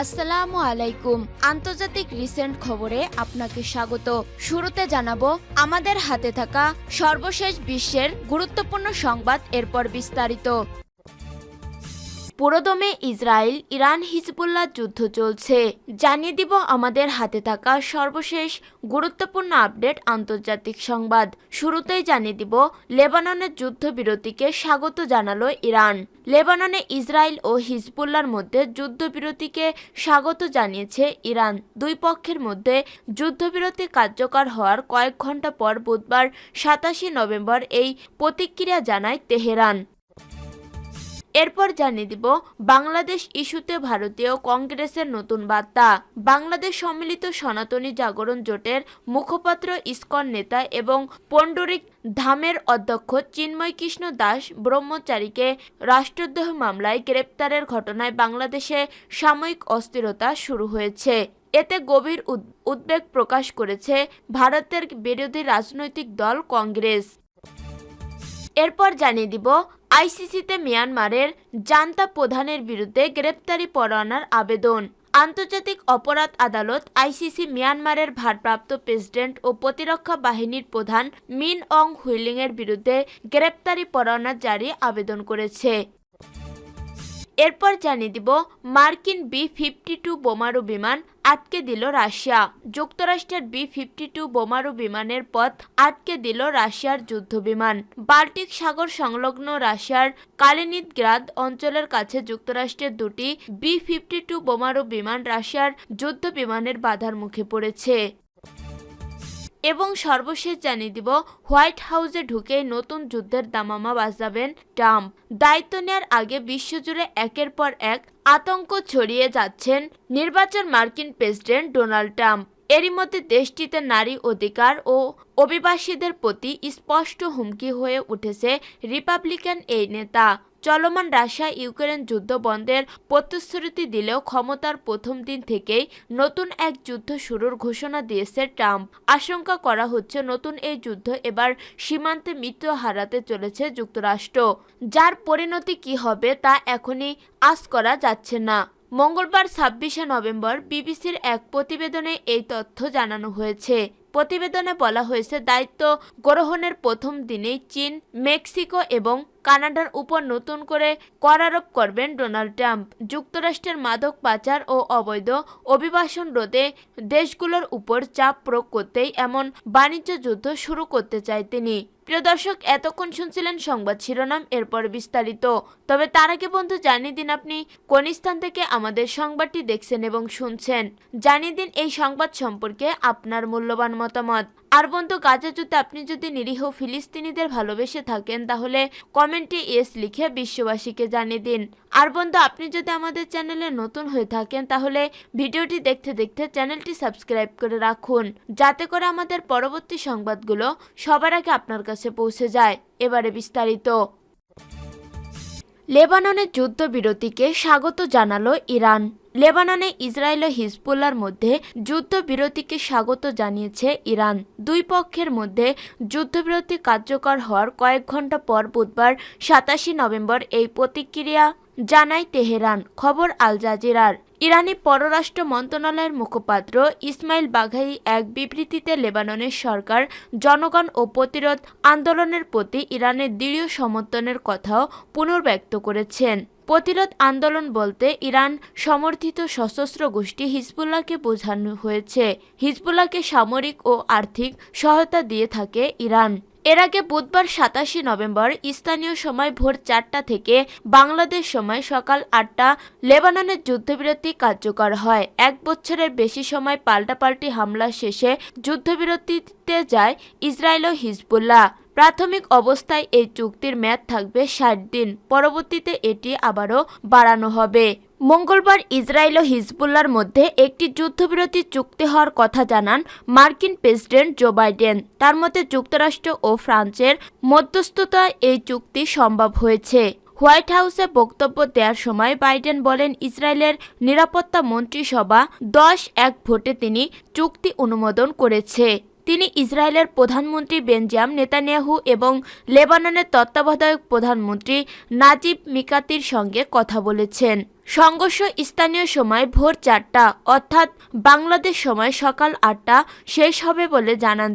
আসসালামু আলাইকুম। আন্তর্জাতিক রিসেন্ট খবরে আপনাকে স্বাগত। শুরুতে জানাবো আমাদের হাতে থাকা সর্বশেষ বিশ্বের গুরুত্বপূর্ণ সংবাদ, এরপর বিস্তারিত। পুরোদমে ইসরায়েল ইরান হিজবুল্লাহ যুদ্ধ চলছে। জানিয়ে দিব আমাদের হাতে থাকা সর্বশেষ গুরুত্বপূর্ণ আপডেট আন্তর্জাতিক সংবাদ। শুরুতেই জানিয়ে দিব লেবাননের যুদ্ধবিরতিকে স্বাগত জানালো ইরান। লেবাননে ইসরায়েল ও হিজবুল্লাহর মধ্যে যুদ্ধবিরতিকে স্বাগত জানিয়েছে ইরান। দুই পক্ষের মধ্যে যুদ্ধবিরতি কার্যকর হওয়ার কয়েক ঘন্টা পর বুধবার ২৭ নভেম্বর এই প্রতিক্রিয়া জানায় তেহরান। এরপর জানিয়ে দিব বাংলাদেশ ইস্যুতে ভারতীয় কংগ্রেসের নতুন বার্তা। বাংলাদেশ সম্মিলিত সনাতনী জাগরণ জোটের মুখপাত্র ইসকন নেতা এবং পণ্ডরিক ধামের অধ্যক্ষ চিন্ময় কৃষ্ণ দাস ব্রহ্মচারীকে রাষ্ট্রদ্রোহ মামলায় গ্রেপ্তারের ঘটনায় বাংলাদেশে সাময়িক অস্থিরতা শুরু হয়েছে। এতে গভীর উদ্বেগ প্রকাশ করেছে ভারতের বিরোধী রাজনৈতিক দল কংগ্রেস। এরপর জানিয়ে দিব আইসিসিতে মিয়ানমারের জান্তা প্রধানের বিরুদ্ধে গ্রেপ্তারি পরোয়ানার আবেদন। আন্তর্জাতিক অপরাধ আদালত আইসিসি মিয়ানমারের ভারপ্রাপ্ত প্রেসিডেন্ট ও প্রতিরক্ষা বাহিনীর প্রধান মিন অং হুইলিংয়ের বিরুদ্ধে গ্রেপ্তারি পরোয়ানা জারি আবেদন করেছে। এরপর জানিয়ে দিব মার্কিন বি-52 বোমারু বিমান আটকে দিল রাশিয়া। যুক্তরাষ্ট্রের বি-52 বোমারু বিমানের পথ আটকে দিল রাশিয়ার যুদ্ধবিমান। বাল্টিক সাগর সংলগ্ন রাশিয়ার কালিনিনগ্রাদ অঞ্চলের কাছে যুক্তরাষ্ট্রের দুটি বি-52 বোমারু বিমান রাশিয়ার যুদ্ধবিমানের বাধার মুখে পড়েছে। এবং সর্বশেষ জানিয়ে দিব হোয়াইট হাউসে ঢুকেই নতুন যুদ্ধের দামামা বাজাবেন ট্রাম্প। দায়িত্ব নেওয়ার আগে বিশ্বজুড়ে একের পর এক আতঙ্ক ছড়িয়ে যাচ্ছেন নির্বাচন মার্কিন প্রেসিডেন্ট ডোনাল্ড ট্রাম্প। এরই মধ্যে দেশটিতে নারী অধিকার ও অভিবাসীদের প্রতি স্পষ্ট হুমকি হয়ে উঠেছে রিপাবলিকান এই নেতা। চলমান রাশিয়া ইউক্রেন যুদ্ধ বন্ধের প্রতিশ্রুতি দিলেও ক্ষমতার প্রথম দিন থেকেই নতুন এক যুদ্ধ শুরুর ঘোষণা দিয়েছে ট্রাম্প। আশঙ্কা করা হচ্ছে নতুন এই যুদ্ধ এবার সীমান্তে মৃত্যু হারাতে চলেছে যুক্তরাষ্ট্র, যার পরিণতি কি হবে তা এখনই আঁচ করা যাচ্ছে না। মঙ্গলবার ২৬ নভেম্বর বিবিসির এক প্রতিবেদনে এই তথ্য জানানো হয়েছে। প্রতিবেদনে বলা হয়েছে দায়িত্ব গ্রহণের প্রথম দিনেই চীন, মেক্সিকো এবং কানাডার উপর নতুন করে কর আরোপ করবেন ডোনাল্ড ট্রাম্প। যুক্তরাষ্ট্রের মাদক পাচার ও অবৈধ অভিবাসন রোধে দেশগুলোর উপর চাপ প্রয়োগ করতেই এমন বাণিজ্য যুদ্ধ শুরু করতে চায় তিনি। প্রিয় দর্শক, এতক্ষণ শুনছিলেন সংবাদ শিরোনাম, এরপর বিস্তারিত। তবে তার আগে বন্ধু জানিয়ে দিন আপনি কোন স্থান থেকে আমাদের সংবাদটি দেখছেন এবং শুনছেন। জানিয়ে দিন এই সংবাদ সম্পর্কে আপনার মূল্যবান মতামত। আর বন্ধু, গাজা যুদ্ধে আপনি যদি নিরীহ ফিলিস্তিনিদের ভালোবেসে থাকেন তাহলে কমেন্টে ইয়েস লিখে বিশ্ববাসীকে জানিয়ে দিন। আর বন্ধু, আপনি যদি আমাদের চ্যানেলে নতুন হয়ে থাকেন তাহলে ভিডিওটি দেখতে দেখতে চ্যানেলটি সাবস্ক্রাইব করে রাখুন, যাতে করে আমাদের পরবর্তী সংবাদগুলো সবার আগে আপনার কাছে পৌঁছে যায়। এবারে বিস্তারিত। লেবাননের যুদ্ধবিরতিকে স্বাগত জানালো ইরান। লেবাননে ইসরায়েল ও হিজবুল্লাহর মধ্যে যুদ্ধবিরতিকে স্বাগত জানিয়েছে ইরান। দুই পক্ষের মধ্যে যুদ্ধবিরতি কার্যকর হওয়ার কয়েক ঘন্টা পর বুধবার ২৭ নভেম্বর এই প্রতিক্রিয়া জানায় তেহরান। খবর আল জাজিরার। ইরানি পররাষ্ট্র মন্ত্রণালয়ের মুখপাত্র ইসমাইল বাঘাই এক বিবৃতিতে লেবাননের সরকার, জনগণ ও প্রতিরোধ আন্দোলনের প্রতি ইরানের দৃঢ় সমর্থনের কথাও পুনর্ব্যক্ত করেছেন। প্রতিরোধ আন্দোলন বলতে ইরান সমর্থিত সশস্ত্র গোষ্ঠী হিজবুল্লাহকে বোঝানো হয়েছে। হিজবুল্লাহকে সামরিক ও আর্থিক সহায়তা দিয়ে থাকে ইরান। এর আগে বুধবার ২৭ নভেম্বর স্থানীয় সময় ভোর ৪টা থেকে বাংলাদেশ সময় সকাল ৮টা লেবাননের যুদ্ধবিরতি কার্যকর হয়। এক বছরের বেশি সময় পাল্টাপাল্টি হামলা শেষে যুদ্ধবিরতিতে যায় ইসরায়েল ও হিজবুল্লাহ। প্রাথমিক অবস্থায় এই চুক্তির মেয়াদ থাকবে ৬০ দিন। পরবর্তীতে এটি আবারও বাড়ানো হবে। মঙ্গলবার ইসরায়েল ও হিজবুল্লাহর মধ্যে একটি যুদ্ধবিরতি চুক্তি হওয়ার কথা জানান মার্কিন প্রেসিডেন্ট জো বাইডেন। তার মতে যুক্তরাষ্ট্র ও ফ্রান্সের মধ্যস্থতায় এই চুক্তি সম্ভব হয়েছে। হোয়াইট হাউসে বক্তব্য দেওয়ার সময় বাইডেন বলেন, ইসরায়েলের নিরাপত্তা মন্ত্রিসভা ১০-১ ভোটে তিনি চুক্তি অনুমোদন করেছে। তিনি ইসরায়েলের প্রধানমন্ত্রী বেঞ্জামিন নেতানিয়াহু এবং লেবাননের তত্ত্বাবধায়ক প্রধানমন্ত্রী নাজিব মিকাতির সঙ্গে কথা বলেছেন। সংঘর্ষ স্থানীয় সময় ভোর 4টা অর্থাৎ বাংলাদেশ সময় সকাল 8টা শেষ হবে বলে জানান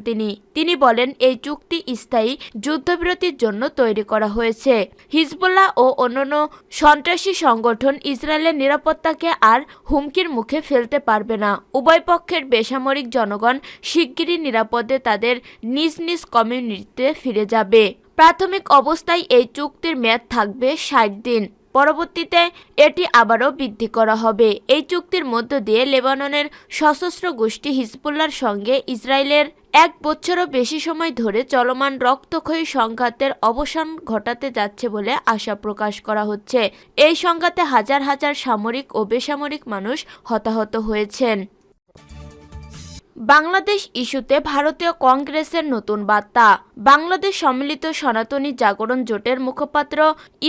তিনি বলেন এই চুক্তি স্থায়ী যুদ্ধবিরতির জন্য তৈরি করা হয়েছে। হিজবুল্লাহ ও অন্যান্য সন্ত্রাসী সংগঠন ইসরায়েলের নিরাপত্তাকে আর হুমকির মুখে ফেলতে পারবে না। উভয় পক্ষের বেসামরিক জনগণ শিগগিরই নিরাপদে তাদের নিজ নিজ কমিউনিটিতে ফিরে যাবে। প্রাথমিক অবস্থায় এই চুক্তির মেয়াদ থাকবে 60 দিন। পরবর্তীতে এটি আবারও বৃদ্ধি করা হবে। এই চুক্তির মধ্য দিয়ে লেবাননের সশস্ত্র গোষ্ঠী হিজবুল্লাহর সঙ্গে ইসরায়েলের 1 বছরও বেশি সময় ধরে চলমান রক্তক্ষয়ী সংঘাতের অবসান ঘটাতে যাচ্ছে বলে আশা প্রকাশ করা হচ্ছে। এই সংঘাতে হাজার হাজার সামরিক ও বেসামরিক মানুষ হতাহত হয়েছেন। বাংলাদেশ ইস্যুতে ভারতীয় কংগ্রেসের নতুন বার্তা। বাংলাদেশ সম্মিলিত সনাতনী জাগরণ জোটের মুখপাত্র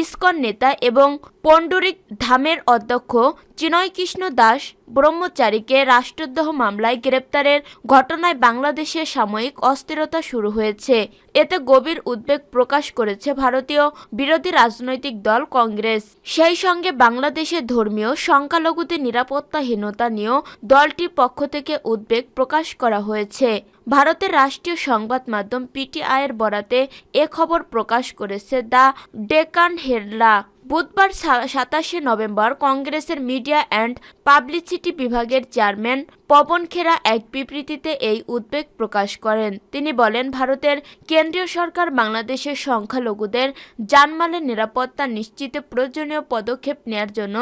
ইসকন নেতা এবং পণ্ডরিক ধামের অধ্যক্ষ চিন্ময় কৃষ্ণ দাস ব্রহ্মচারীকে রাষ্ট্রদ্রোহ মামলায় গ্রেপ্তারের ঘটনায় বাংলাদেশে সাময়িক অস্থিরতা শুরু হয়েছে। এতে গভীর উদ্বেগ প্রকাশ করেছে ভারতীয় বিরোধী রাজনৈতিক দল কংগ্রেস। সেই সঙ্গে বাংলাদেশে ধর্মীয় সংখ্যালঘুদের নিরাপত্তাহীনতা নিয়েও দলটির পক্ষ থেকে উদ্বেগ প্রকাশ করা হয়েছে। ভারতের রাষ্ট্রীয় সংবাদ মাধ্যম পিটিআইয়ের বরাতে এ খবর প্রকাশ করেছে দ্য ডেকান হেরলা। বুধবার 27 নভেম্বর কংগ্রেসের মিডিয়া অ্যান্ড পাবলিসিটি বিভাগের চেয়ারম্যান পবন খেরা এক বিবৃতিতে এই উদ্বেগ প্রকাশ করেন। তিনি বলেন, ভারতের কেন্দ্রীয় সরকার বাংলাদেশের সংখ্যালঘুদের জানমালের নিরাপত্তা নিশ্চিতে প্রয়োজনীয় পদক্ষেপ নেয়ার জন্য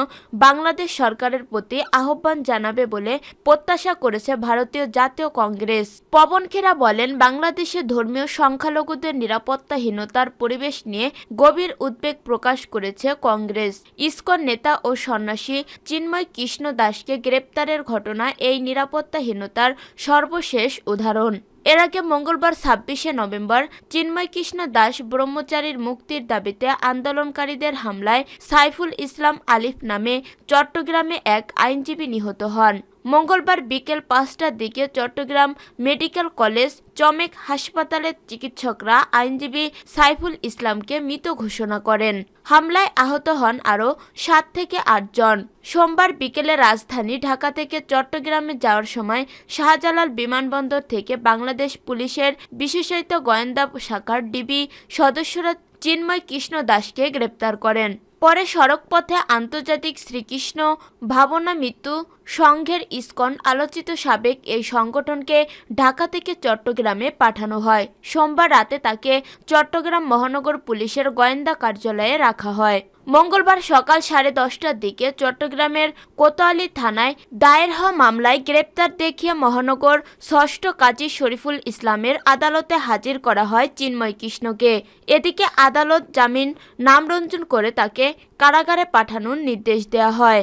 বাংলাদেশ সরকারের প্রতি আহ্বান জানাবে বলে প্রত্যাশা করেছে ভারতীয় জাতীয় কংগ্রেস। পবন খেরা বলেন, বাংলাদেশে ধর্মীয় সংখ্যালঘুদের নিরাপত্তাহীনতার পরিবেশ নিয়ে গভীর উদ্বেগ প্রকাশ করেছে কংগ্রেস। ইসকন নেতা ও সন্ন্যাসী চিন্ময় কৃষ্ণ দাসকে গ্রেপ্তারের ঘটনা এই নিরাপত্তাহীনতার সর্বশেষ উদাহরণ। এর আগে মঙ্গলবার 26 নভেম্বর চিন্ময় কৃষ্ণ দাস ব্রহ্মচারীর মুক্তির দাবিতে আন্দোলনকারীদের হামলায় সাইফুল ইসলাম আলিফ নামে চট্টগ্রামে এক আইনজীবী নিহত হন। মঙ্গলবার বিকেল 5টার দিকে চট্টগ্রাম মেডিকেল কলেজ চমেক হাসপাতালের চিকিৎসকরা আইনজীবী সাইফুল ইসলামকে মৃত ঘোষণা করেন। হামলায় আহত হন আরও 7 থেকে 8 জন। সোমবার বিকেলে রাজধানী ঢাকা থেকে চট্টগ্রামে যাওয়ার সময় শাহজালাল বিমানবন্দর থেকে বাংলাদেশ পুলিশের বিশেষায়িত গোয়েন্দা শাখার ডিবি সদস্যরা চিন্ময় কৃষ্ণ দাসকে গ্রেপ্তার করেন। পরে সড়কপথে আন্তর্জাতিক শ্রীকৃষ্ণ ভাবনা মৃত্যু সংঘের ইসকন আলোচিত সাবেক এই সংগঠনকে ঢাকা থেকে চট্টগ্রামে পাঠানো হয়। সোমবার রাতে তাকে চট্টগ্রাম মহানগর পুলিশের গোয়েন্দা কার্যালয়ে রাখা হয়। মঙ্গলবার সকাল 10:30টার দিকে চট্টগ্রামের কোতোয়ালি থানায় দায়ের হওয়া মামলায় গ্রেপ্তার দেখিয়ে মহানগর ষষ্ঠ কাজী শরীফুল ইসলামের আদালতে হাজির করা হয় চিন্ময় কৃষ্ণকে। এদিকে আদালত জামিন নামঞ্জুর করে তাকে কারাগারে পাঠানোর নির্দেশ দেওয়া হয়।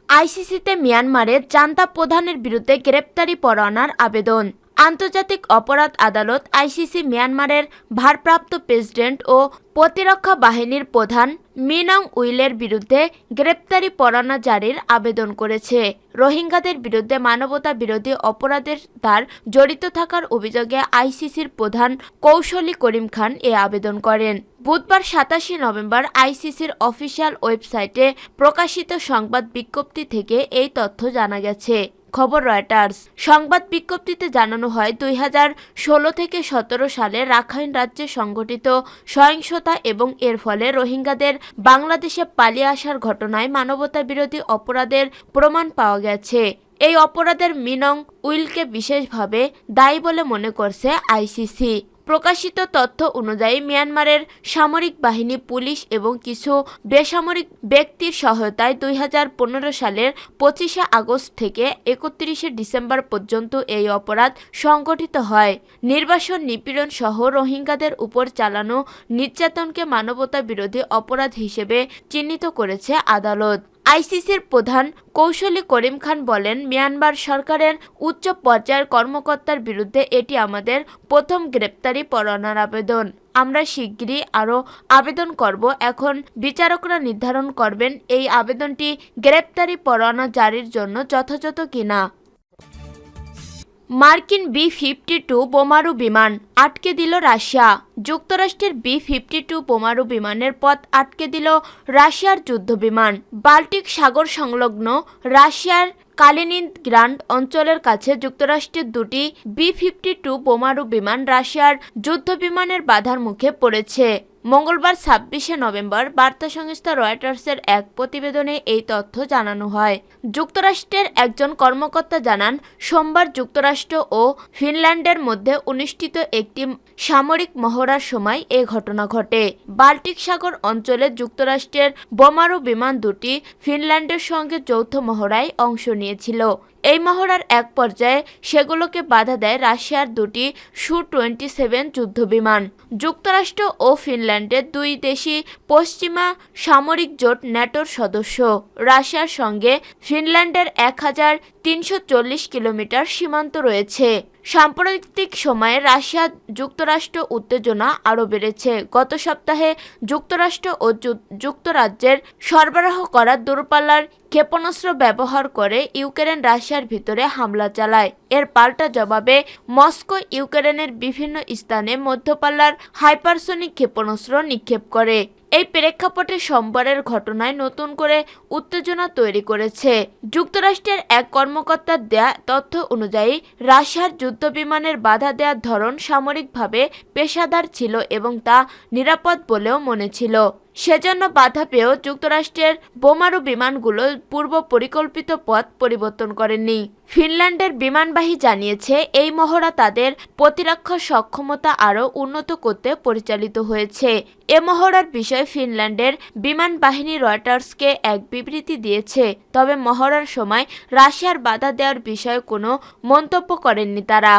আইসিসিতে মিয়ানমারের জান্তা প্রধানের বিরুদ্ধে গ্রেপ্তারি পরোয়ানার আবেদন। আন্তর্জাতিক অপরাধ আদালত আইসিসি মিয়ানমারের ভারপ্রাপ্ত প্রেসিডেন্ট ও প্রতিরক্ষা বাহিনীর প্রধান মিন অং উইলের বিরুদ্ধে গ্রেপ্তারি পরোয়ানা জারির আবেদন করেছে। রোহিঙ্গাদের বিরুদ্ধে মানবতা বিরোধী অপরাধের তার জড়িত থাকার অভিযোগে আইসিসির প্রধান কৌশলী করিম খান এ আবেদন করেন। বুধবার 27 নভেম্বর আইসিসির অফিসিয়াল ওয়েবসাইটে প্রকাশিত সংবাদ বিজ্ঞপ্তি থেকে এই তথ্য জানা গেছে। খবর রয়টার্স। সংবাদ বিজ্ঞপ্তিতে জানানো হয়, 2016 থেকে 17 সালে রাখাইন রাজ্যে সংঘটিত সহিংসতা এবং এর ফলে রোহিঙ্গাদের বাংলাদেশে পালিয়ে আসার ঘটনায় মানবতাবিরোধী অপরাধের প্রমাণ পাওয়া গেছে। এই অপরাধের মিন অং উইলকে বিশেষভাবে দায়ী বলে মনে করছে আইসিসি। প্রকাশিত তথ্য অনুযায়ী মিয়ানমারের সামরিক বাহিনী, পুলিশ এবং কিছু বেসামরিক ব্যক্তির সহায়তায় 2015 সালের 25 আগস্ট থেকে 31 ডিসেম্বর পর্যন্ত এই অপরাধ সংঘটিত হয়। নির্বাসন, নিপীড়ন সহ রোহিঙ্গাদের উপর চালানো নির্যাতনকে মানবতা বিরোধী অপরাধ হিসেবে চিহ্নিত করেছে আদালত। আইসিসির প্রধান কৌশলী করিম খান বলেন, মিয়ানমার সরকারের উচ্চ পর্যায়ের কর্মকর্তার বিরুদ্ধে এটি আমাদের প্রথম গ্রেপ্তারি পরোয়ানার আবেদন। আমরা শিগগিরই আরও আবেদন করব। এখন বিচারকরা নির্ধারণ করবেন এই আবেদনটি গ্রেপ্তারি পরোয়ানা জারির জন্য যথাযথ কিনা। মার্কিন B-52 বোমারু বিমান আটকে দিল রাশিয়া। যুক্তরাষ্ট্রের B-52 বোমারু বিমানের পথ আটকে দিল রাশিয়ার যুদ্ধবিমান। বাল্টিক সাগর সংলগ্ন রাশিয়ার কালিনিনগ্রাড অঞ্চলের কাছে যুক্তরাষ্ট্রের দুটি B-52 বোমারু বিমান রাশিয়ার যুদ্ধবিমানের বাধার মুখে পড়েছে। মঙ্গলবার ২৬শে নভেম্বর বার্তা সংস্থা রয়টার্সের এক প্রতিবেদনে এই তথ্য জানানো হয়। যুক্তরাষ্ট্রের একজন কর্মকর্তা জানান, সোমবার যুক্তরাষ্ট্র ও ফিনল্যান্ডের মধ্যে অনুষ্ঠিত একটি সামরিক মহড়ার সময় এ ঘটনা ঘটে। বাল্টিক সাগর অঞ্চলে যুক্তরাষ্ট্রের বোমারু বিমান দুটি ফিনল্যান্ডের সঙ্গে যৌথ মহড়ায় অংশ নিয়েছিল। এই মহড়ার এক পর্যায়ে সেগুলোকে বাধা দেয় রাশিয়ার দুটি সু-27 যুদ্ধবিমান। যুক্তরাষ্ট্র ও ফিনল্যান্ডের দুই দেশই পশ্চিমা সামরিক জোট ন্যাটোর সদস্য। রাশিয়ার সঙ্গে ফিনল্যান্ডের ১,৩৪০ কিলোমিটার সীমান্ত রয়েছে। সাম্প্রতিক সময়ে রাশিয়া যুক্তরাষ্ট্র উত্তেজনা আরও বেড়েছে। গত সপ্তাহে যুক্তরাষ্ট্র ও যুক্তরাজ্যের সরবরাহ করা দূরপাল্লার ক্ষেপণাস্ত্র ব্যবহার করে ইউক্রেন রাশিয়ার ভিতরে হামলা চালায়। এর পাল্টা জবাবে মস্কো ইউক্রেনের বিভিন্ন স্থানে মধ্যপাল্লার হাইপারসোনিক ক্ষেপণাস্ত্র নিক্ষেপ করে। এই প্রেক্ষাপটে সোমবারের ঘটনায় নতুন করে উত্তেজনা তৈরি করেছে। যুক্তরাষ্ট্রের এক কর্মকর্তার দেয়া তথ্য অনুযায়ী রাশিয়ার যুদ্ধবিমানের বাধা দেওয়ার ধরন সামরিকভাবে পেশাদার ছিল এবং তা নিরাপদ বলেও মনে ছিল। সেজন্য বাধা পেয়েও যুক্তরাষ্ট্রের বোমারু বিমানগুলো পূর্ব পরিকল্পিত পথ পরিবর্তন করেনি। ফিনল্যান্ডের বিমানবাহী জানিয়েছে, এই মহড়া তাদের প্রতিরক্ষা সক্ষমতা আরও উন্নত করতে পরিচালিত হয়েছে। এ মহড়ার বিষয়ে ফিনল্যান্ডের বিমান বাহিনী রয়টার্সকে এক বিবৃতি দিয়েছে। তবে মহড়ার সময় রাশিয়ার বাধা দেওয়ার বিষয়ে কোনো মন্তব্য করেননি তারা।